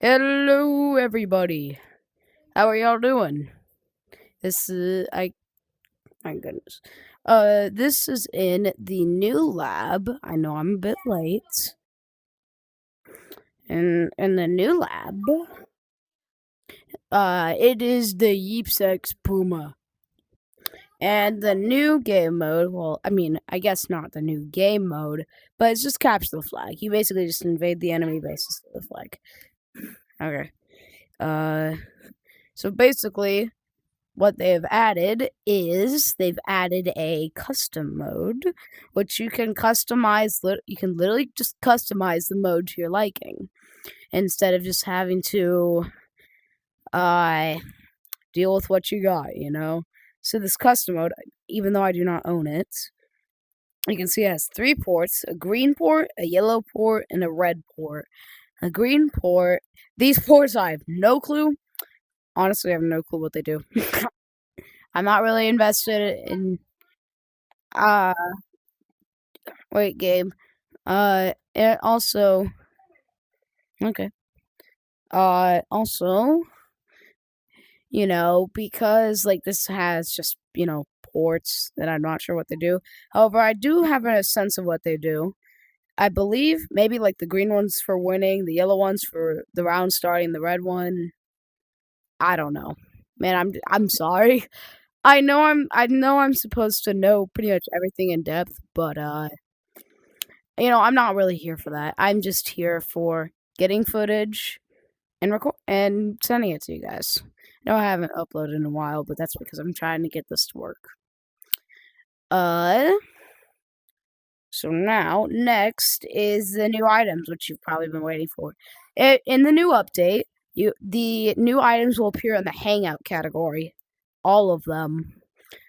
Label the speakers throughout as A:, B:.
A: Hello, everybody. How are y'all doing? This is my goodness. This is in the new lab. I know I'm a bit late. In the new lab, it is the Yeeps X Puma. And the new game mode, well, I mean, I guess not the new game mode, but it's just capture the flag. You basically just invade the enemy bases with the flag. Okay. So basically, what they've added is they've added a custom mode, which you can customize. You can literally just customize the mode to your liking, instead of just having to deal with what you got. So this custom mode, even though I do not own it, you can see it has 3 ports: a green port, a yellow port, and a red port. A green port. These ports I have no clue. Honestly, I have no clue what they do. I'm not really invested in. Wait, Gabe. It also. Okay. Also, because like this has just ports that I'm not sure what they do. However, I do have a sense of what they do. I believe maybe like the green one's for winning, the yellow one's for the round starting, the red one. I don't know, man. I'm sorry. I know I'm supposed to know pretty much everything in depth, but I'm not really here for that. I'm just here for getting footage and record and sending it to you guys. No, I haven't uploaded in a while, but that's because I'm trying to get this to work. So now next is the new items, which you've probably been waiting for. In the new update, the new items will appear in the Hangout category, all of them.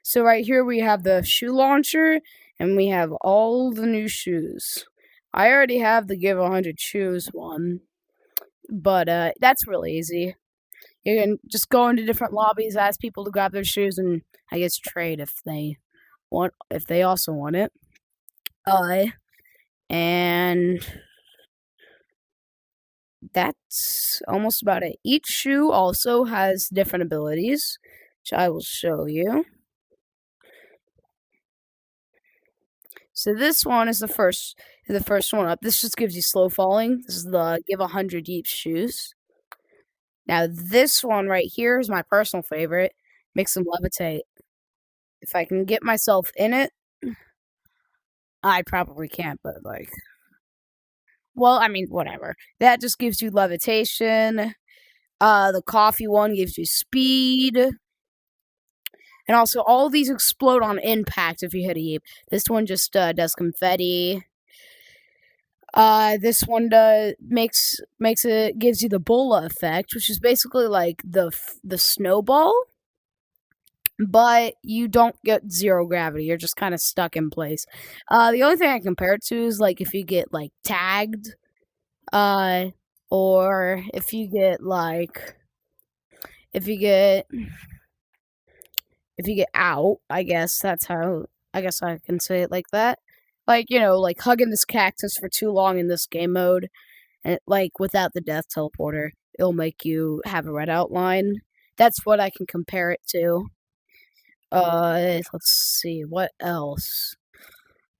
A: So right here we have the shoe launcher, and we have all the new shoes. I already have the give 100 shoes one, but that's really easy. You can just go into different lobbies, ask people to grab their shoes, and I guess trade if they also want it. And that's almost about it. Each shoe also has different abilities, which I will show you. So this one is the first one up. This just gives you slow falling. This is the give 100 Yeeps shoes. Now this one right here is my personal favorite. Makes them levitate. If I can get myself in it, I probably can't, but well, I mean, whatever. That just gives you levitation. The coffee one gives you speed. And also, all these explode on impact if you hit a yeep. This one just does confetti. This one makes it gives you the bola effect, which is basically like the snowball, but you don't get 0 gravity. You're just kind of stuck in place. The only thing I compare it to is like if you get like tagged, or if you get out. I guess that's how I can say it like that. Like hugging this cactus for too long in this game mode, and like without the death teleporter, it'll make you have a red outline. That's what I can compare it to. Let's see what else.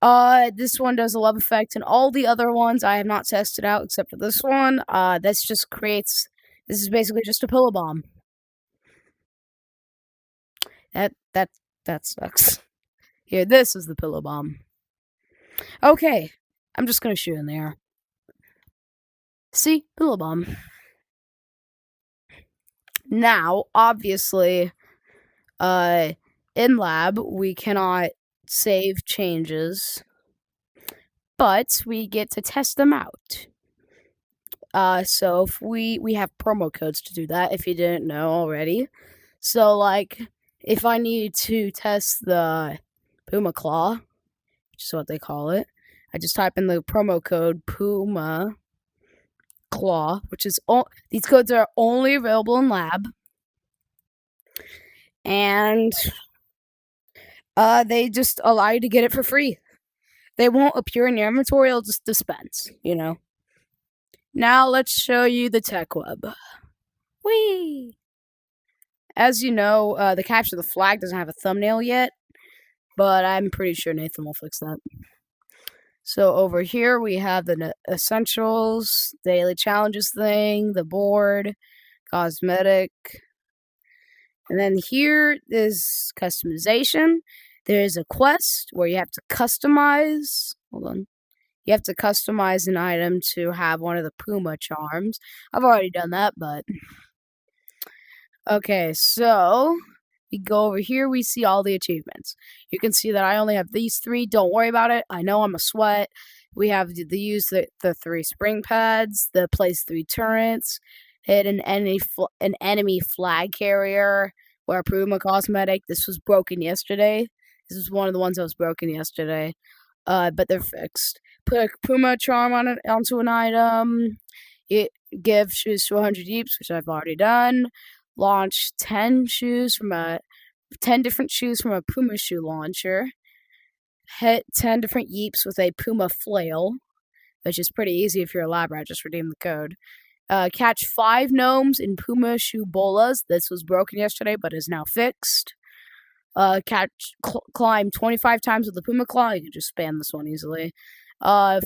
A: This one does a love effect, and all the other ones I have not tested out except for this one. This is basically just a pillow bomb. That sucks. Here, this is the pillow bomb. Okay, I'm just gonna shoot in the air. See, pillow bomb. Now, obviously, in lab we cannot save changes, but we get to test them out. So if we have promo codes to do that, if you didn't know already. So like, if I need to test the Puma Claw, which is what they call it, I just type in the promo code Puma Claw, which is these codes are only available in lab, and they just allow you to get it for free. They won't appear in your inventory; it'll just dispense. Now let's show you the tech web. Whee! As you know, the capture the flag doesn't have a thumbnail yet, but I'm pretty sure Nathan will fix that. So over here we have the essentials, daily challenges thing, the board, cosmetic, and then here is customization. There is a quest where you have to customize. Hold on. You have to customize an item to have one of the Puma charms. I've already done that, but okay, so we go over here, we see all the achievements. You can see that I only have these 3. Don't worry about it. I know I'm a sweat. We have the use the 3 spring pads, the place 3 turrets, hit an enemy flag carrier, wear Puma cosmetic. This was broken yesterday. This is one of the ones that was broken yesterday. But they're fixed. Put a Puma charm onto an item. Give shoes to 100 Yeeps, which I've already done. Launch 10 different shoes from a Puma shoe launcher. Hit 10 different Yeeps with a Puma flail, which is pretty easy if you're a lab rat. Just redeem the code. Catch 5 gnomes in Puma shoe bolas. This was broken yesterday, but is now fixed. Climb 25 times with the Puma claw. You can just spam this one easily. Put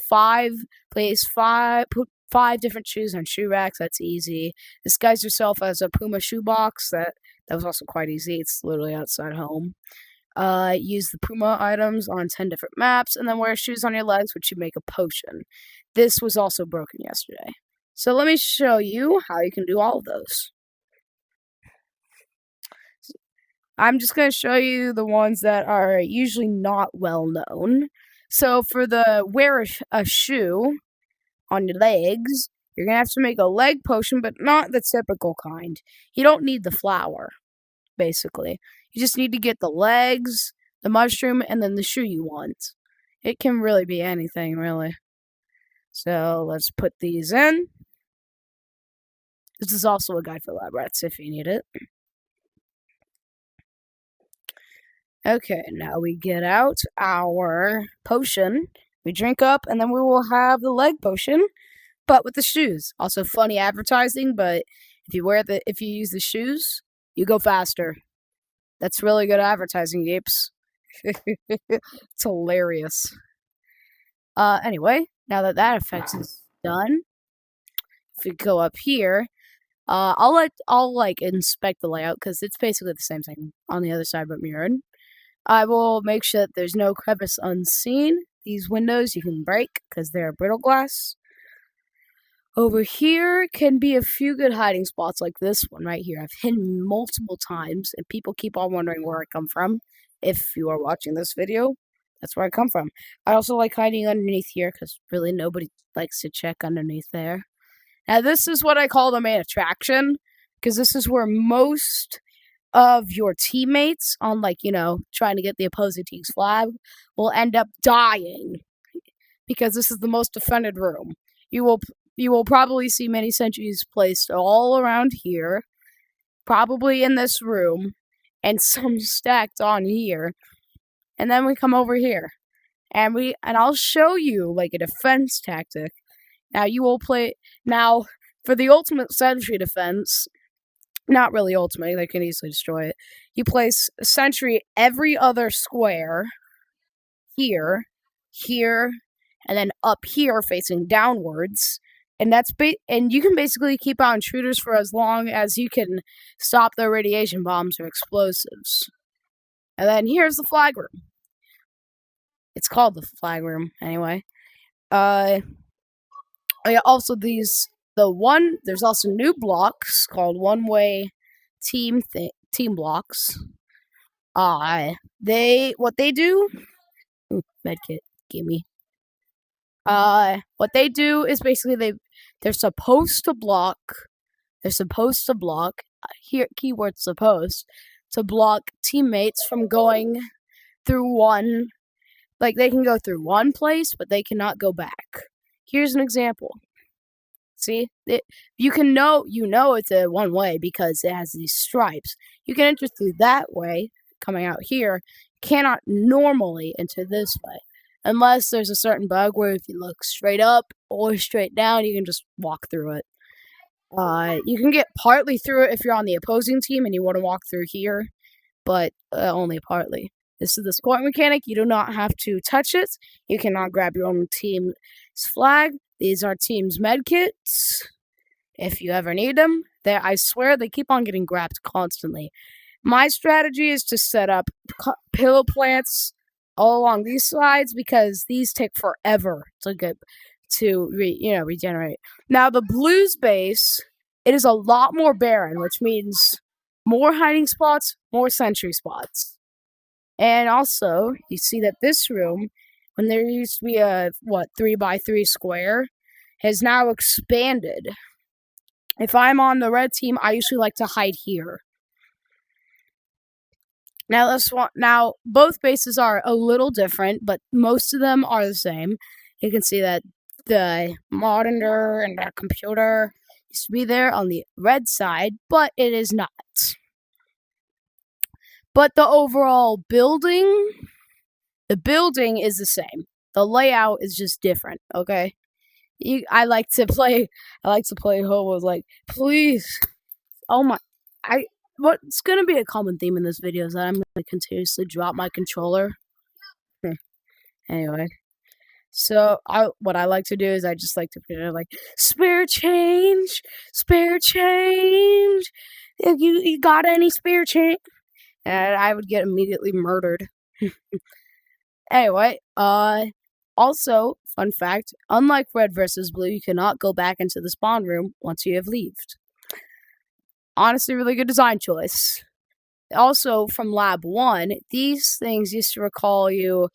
A: 5 different shoes on shoe racks. That's easy. Disguise yourself as a Puma shoe box. That was also quite easy. It's literally outside home. Use the Puma items on 10 different maps, and then wear shoes on your legs, which you make a potion. This was also broken yesterday. So let me show you how you can do all of those. I'm just going to show you the ones that are usually not well known. So for the wear a shoe on your legs, you're going to have to make a leg potion, but not the typical kind. You don't need the flower, basically. You just need to get the legs, the mushroom, and then the shoe you want. It can really be anything, really. So let's put these in. This is also a guide for lab rats if you need it. Okay, now we get out our potion. We drink up, and then we will have the leg potion, but with the shoes. Also, funny advertising, but if you use the shoes, you go faster. That's really good advertising, Yeeps. It's hilarious. Anyway, now that effect is done, if we go up here, I'll inspect the layout because it's basically the same thing on the other side but mirrored. I will make sure that there's no crevice unseen. These windows you can break because they're brittle glass. Over here can be a few good hiding spots like this one right here. I've hidden multiple times and people keep on wondering where I come from. If you are watching this video, that's where I come from. I also like hiding underneath here because really nobody likes to check underneath there. Now this is what I call the main attraction because this is where most of your teammates on trying to get the opposing team's flag will end up dying because this is the most defended room. You will probably see many sentries placed all around here, probably in this room, and some stacked on here. And then we come over here, and I'll show you a defense tactic. Now you will play for the ultimate sentry defense. Not really ultimate, they can easily destroy it. You place a sentry every other square, here, and then up here facing downwards. And and you can basically keep out intruders for as long as you can stop their radiation bombs or explosives. And then here's the flag room. It's called the flag room, anyway. Also there's also new blocks called one-way team blocks. What they do? Ooh, medkit, gimme. What they do is basically they're supposed to block. Here, keyword supposed to block teammates from going through one. They can go through one place, but they cannot go back. Here's an example. See, you know it's a one way because it has these stripes. You can enter through that way, coming out here. Cannot normally enter this way. unless there's a certain bug where if you look straight up or straight down, you can just walk through it. You can get partly through it if you're on the opposing team and you want to walk through here, but only partly. This is the scoring mechanic. You do not have to touch it. You cannot grab your own team's flag. These are team's medkits. If you ever need them, I swear they keep on getting grabbed constantly. My strategy is to set up pillow plants all along these sides because these take forever to regenerate. Now the blues base, it is a lot more barren, which means more hiding spots, more sentry spots. And also, you see that this room, when there used to be a 3x3 square, has now expanded. If I'm on the red team, I usually like to hide here. Now both bases are a little different, but most of them are the same. You can see that the monitor and the computer used to be there on the red side, but it is not. But the overall building, the building is the same. The layout is just different, okay? I like to play Hobo like, please. Oh my, what's gonna be a common theme in this video is that I'm gonna continuously drop my controller. Anyway, so what I like to do is I just like to put it like spare change. If you got any spare change, and I would get immediately murdered. Anyway, also, fun fact, unlike red versus blue, you cannot go back into the spawn room once you have left. Honestly, really good design choice. Also, from Lab 1, these things used to recall you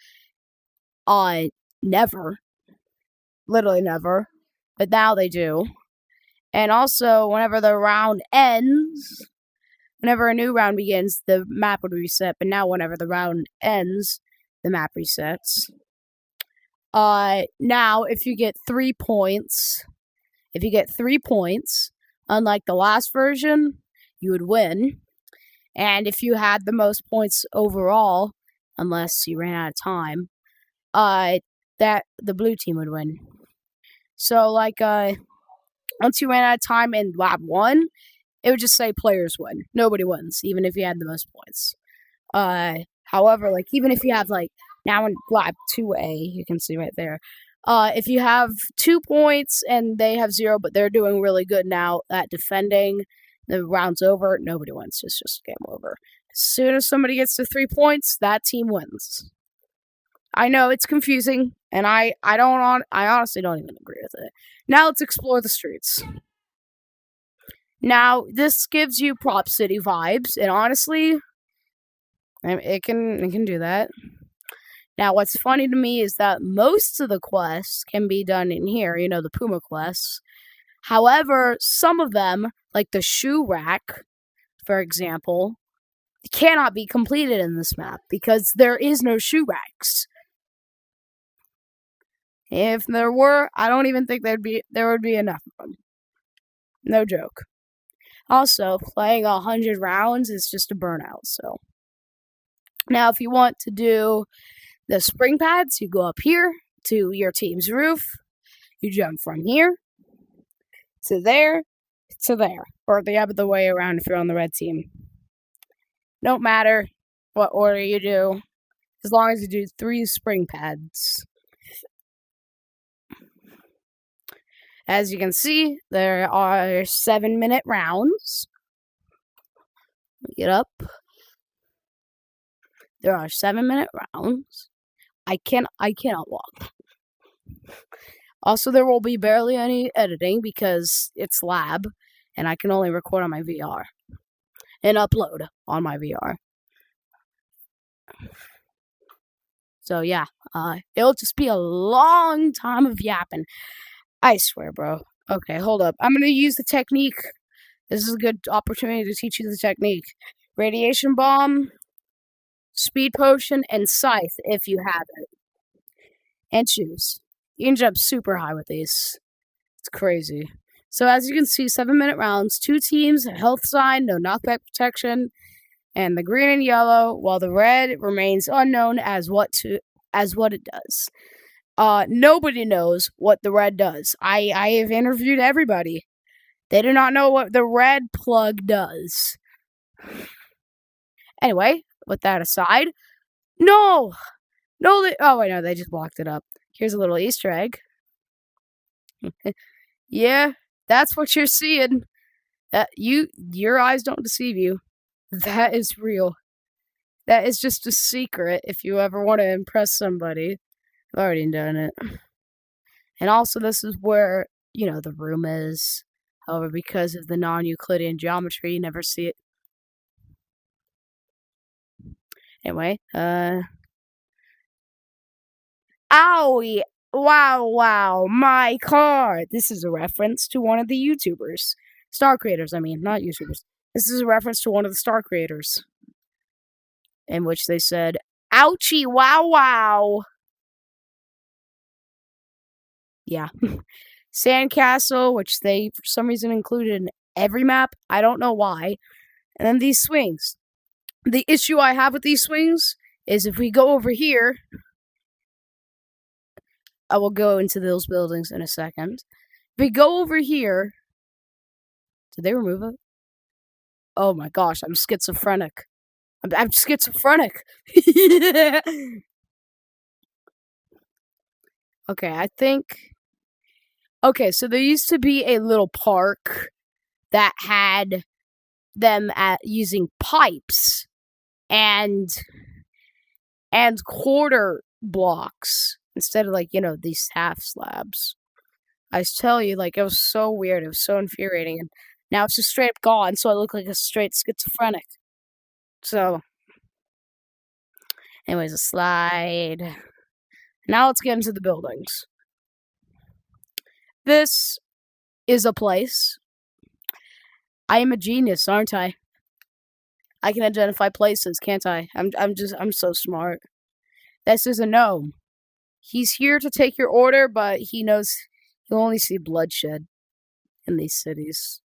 A: never. Literally never. But now they do. And also, whenever the round ends, whenever a new round begins, the map would reset. But now, whenever the round ends, the map resets. Now, if you get 3 points, unlike the last version, you would win. And if you had the most points overall, unless you ran out of time, that the blue team would win. So, once you ran out of time in Lab 1, it would just say players win. Nobody wins, even if you had the most points. However, even if you have, now in Lab 2A, you can see right there, if you have 2 points and they have 0, but they're doing really good now at defending, the round's over, nobody wins. It's just game over. As soon as somebody gets to 3 points, that team wins. I know it's confusing, and I honestly don't even agree with it. Now let's explore the streets. Now this gives you Prop City vibes, and honestly, it can do that. Now, what's funny to me is that most of the quests can be done in here, the Puma quests. However, some of them, like the shoe rack, for example, cannot be completed in this map because there is no shoe racks. If there were, I don't even think there would be enough of them. No joke. Also, playing 100 rounds is just a burnout, so. Now, if you want to do the spring pads, you go up here to your team's roof. You jump from here to there, or the other way around if you're on the red team. Don't matter what order you do, as long as you do 3 spring pads. As you can see, there are 7-minute rounds. Get up. There are 7-minute rounds. I cannot walk. Also, there will be barely any editing because it's lab, and I can only record on my VR and upload on my VR. So yeah, it'll just be a long time of yapping. I swear, bro. Okay, hold up. I'm gonna use the technique. This is a good opportunity to teach you the technique. Radiation bomb, speed potion, and scythe if you have it. And shoes. You can jump super high with these. It's crazy. So as you can see, 7-minute rounds, 2 teams, a health sign, no knockback protection, and the green and yellow, while the red remains unknown as what to as what it does. Nobody knows what the red does. I have interviewed everybody. They do not know what the red plug does. Anyway, with that aside, no, oh wait, no, they just blocked it up. Here's a little Easter egg. Yeah, that's what you're seeing. Your eyes don't deceive you. That is real. That is just a secret if you ever want to impress somebody. I've already done it. And also, this is where, the room is. However, because of the non-Euclidean geometry, you never see it. Anyway, owie! Wow, my car! This is a reference to one of the YouTubers. Star creators, I mean, not YouTubers. This is a reference to one of the star creators. In which they said, ouchie, wow! Yeah. Sandcastle, which they, for some reason, included in every map. I don't know why. And then these swings. The issue I have with these swings is if we go over here, I will go into those buildings in a second. If we go over here, did they remove it? Oh my gosh, I'm schizophrenic. I'm schizophrenic. Okay, I think. Okay, so there used to be a little park that had them using pipes and quarter blocks instead of these half slabs. I tell you, it was so weird. It was so infuriating, and now it's just straight up gone. So I look like a straight schizophrenic. So, anyways, a slide. Now let's get into the buildings. This is a place. I am a genius, aren't I? I can identify places, can't I? I'm so smart. This is a gnome. He's here to take your order, but he knows you'll only see bloodshed in these cities.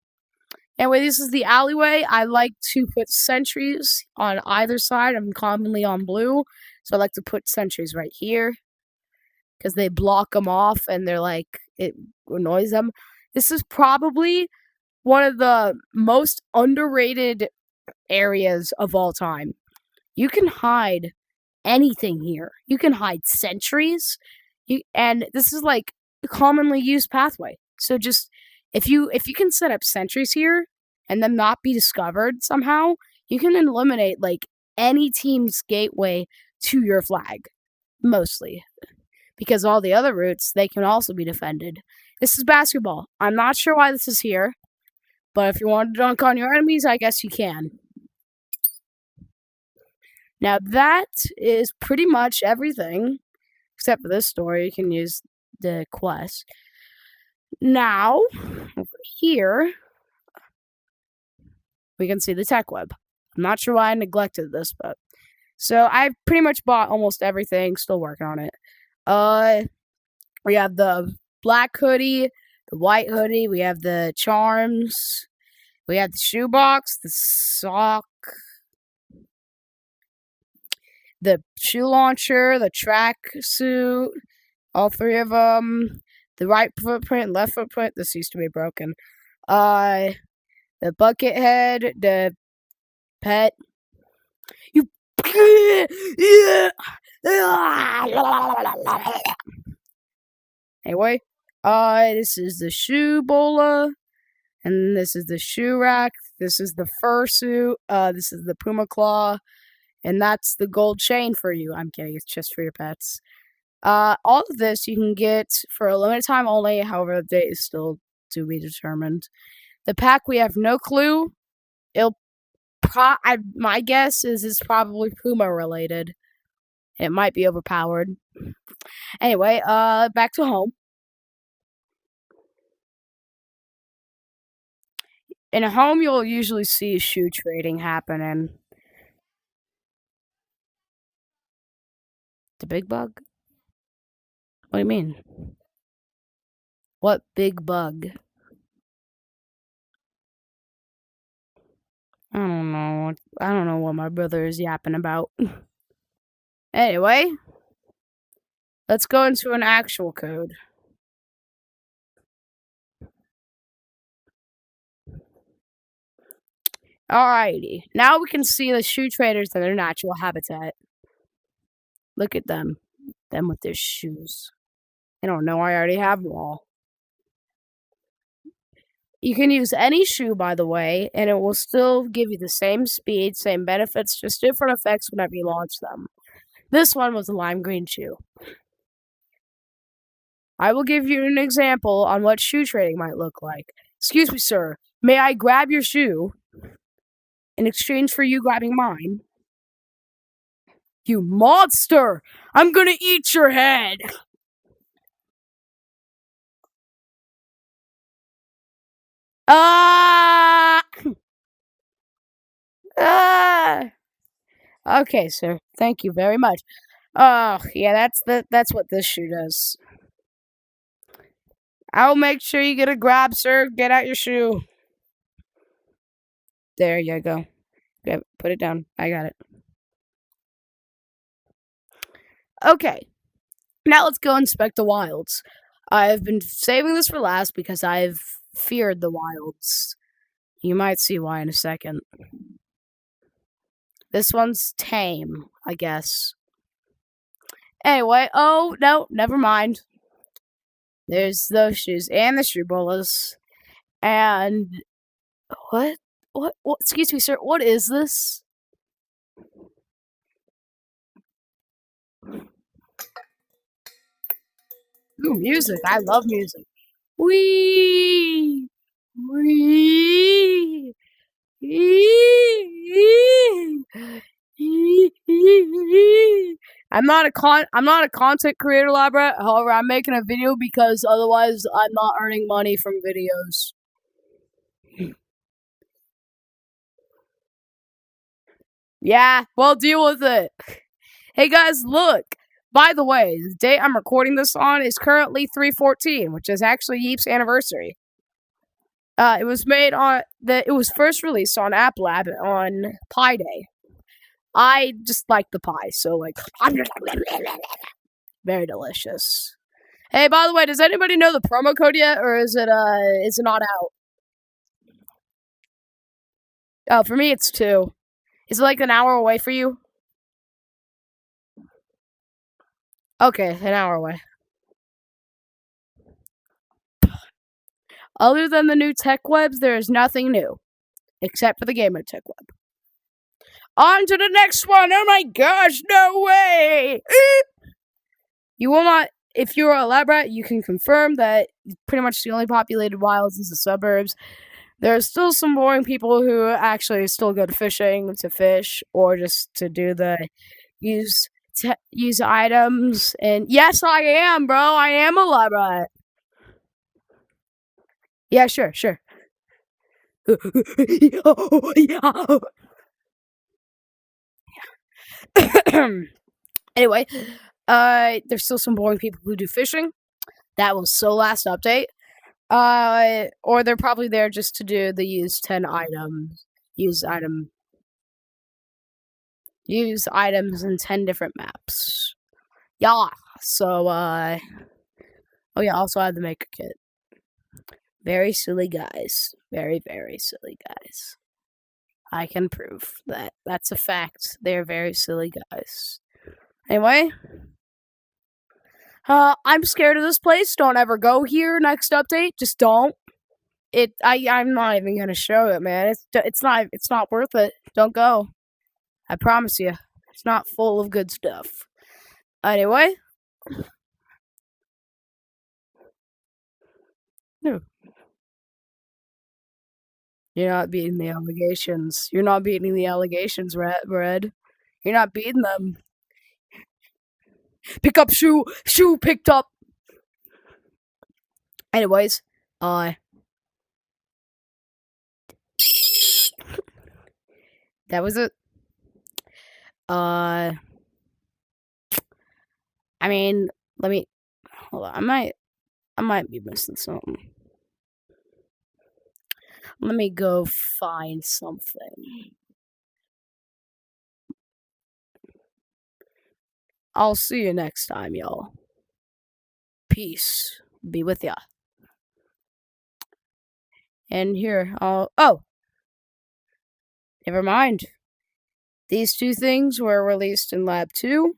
A: Anyway, this is the alleyway. I like to put sentries on either side. I'm commonly on blue, so I like to put sentries right here because they block them off and it annoys them. This is probably one of the most underrated areas of all time. You can hide anything here. You can hide sentries, and this is a commonly used pathway. So just if you can set up sentries here and then not be discovered somehow, you can eliminate any team's gateway to your flag, mostly, because all the other routes they can also be defended. This is basketball. I'm not sure why this is here, but if you want to dunk on your enemies, I guess you can. Now that is pretty much everything, except for this story. You can use the quest. Now, over here, we can see the tech web. I'm not sure why I neglected this, but so I've pretty much bought almost everything. Still working on it. We have the black hoodie, the white hoodie. We have the charms. We have the shoebox, the sock, the shoe launcher, the track suit, all three of them. The right footprint, left footprint. This used to be broken. The bucket head, the pet. You. Anyway, this is the shoe bola, and this is the shoe rack. This is the fursuit. This is the puma claw. And that's the gold chain for you. I'm kidding, it's just for your pets. All of this you can get for a limited time only, however, the date is still to be determined. The pack, we have no clue. My guess is it's probably Puma related. It might be overpowered. Anyway, back to home. In a home, you'll usually see shoe trading happening. The big bug? What do you mean? What big bug? I don't know. I don't know what my brother is yapping about. Anyway, Let's go into an actual code. Alrighty. Now we can see the shoe traders in their natural habitat. Look at them. Them with their shoes. I don't know. I already have them all. You can use any shoe, by the way, and it will still give you the same speed, same benefits, just different effects whenever you launch them. This one was a lime green shoe. I will give you an example on what shoe trading might look like. Excuse me, sir. May I grab your shoe in exchange for you grabbing mine? You monster! I'm gonna eat your head! Ah! Ah! Okay, sir. Thank you very much. Oh, yeah, that's what this shoe does. I'll make sure you get a grab, sir. Get out your shoe. There you go. Put it down. I got it. Okay. Now let's go inspect the wilds. I've been saving this for last because I've feared the wilds. You might see why in a second. This one's tame, I guess. Anyway, oh, no, never mind. There's those shoes and the shoe bolas. And what? Excuse me, sir. What is this? Ooh, music. I love music. Wee! Wee! I'm not a content creator, Labra. However, I'm making a video because otherwise I'm not earning money from videos. Yeah, well, deal with it. Hey guys, look. By the way, the date I'm recording this on is currently 3/14, which is actually Yeeps' anniversary. It was made on it was first released on App Lab on Pi Day. I just like the pie, so like very delicious. Hey, by the way, does anybody know the promo code yet, or is it not out? Oh, for me it's 2. Is it like an hour away for you? Okay, an hour away. Other than the new tech webs, there is nothing new, except for the gamer tech web. On to the next one! Oh my gosh, no way! You will not, if you're a lab rat, you can confirm that pretty much the only populated wilds is the suburbs. There are still some boring people who actually still go to fishing to fish, or just to do the use items. And yes, I am, bro. I am a lab rat. Yeah, sure. Anyway, there's still some boring people who do fishing. That was so last update. Or they're probably there just to do the use items in 10 different maps. Yeah. So oh yeah, also I have the maker kit. Very silly guys. Very, very silly guys. I can prove that. That's a fact. They're very silly guys. Anyway, I'm scared of this place. Don't ever go here. Next update, just don't. I'm not even gonna show it, man. It's not worth it. Don't go. I promise you. It's not full of good stuff. Anyway. No. You're not beating the allegations. You're not beating the allegations, Red. You're not beating them. Pick up shoe picked up. Anyways, that was it. I mean, hold on. I might be missing something. Let me go find something. I'll see you next time, y'all. peace be with ya. And here, oh, never mind. These two things were released in Lab 2.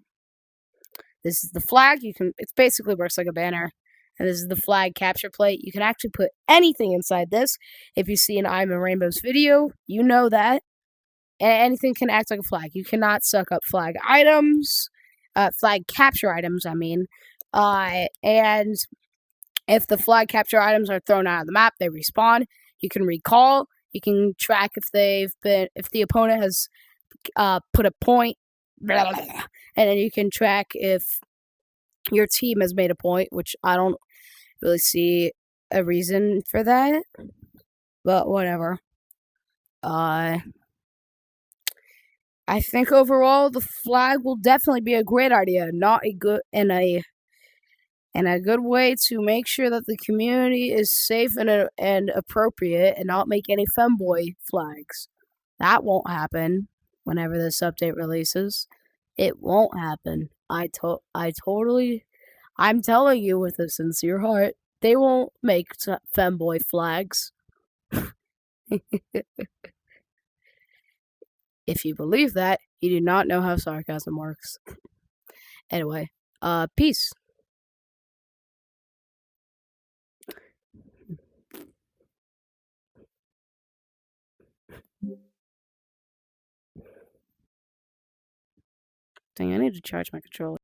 A: This is the flag. It basically works like a banner. And this is the flag capture plate. You can actually put anything inside this. If you see an I'm in Rainbows video, you know that. And anything can act like a flag. You cannot suck up flag items. Flag capture items, I mean. And if the flag capture items are thrown out of the map, they respawn. You can recall. You can track if the opponent has put a point, blah, blah, blah, and then you can track if your team has made a point, which I don't really see a reason for that, but whatever. I think overall the flag will definitely be a great idea, not a good and a good way to make sure that the community is safe and appropriate, and not make any femboy flags. That won't happen whenever this update releases. It won't happen. I'm telling you with a sincere heart, they won't make femboy flags. If you believe that, you do not know how sarcasm works. Anyway, peace. Dang, I need to charge my controller.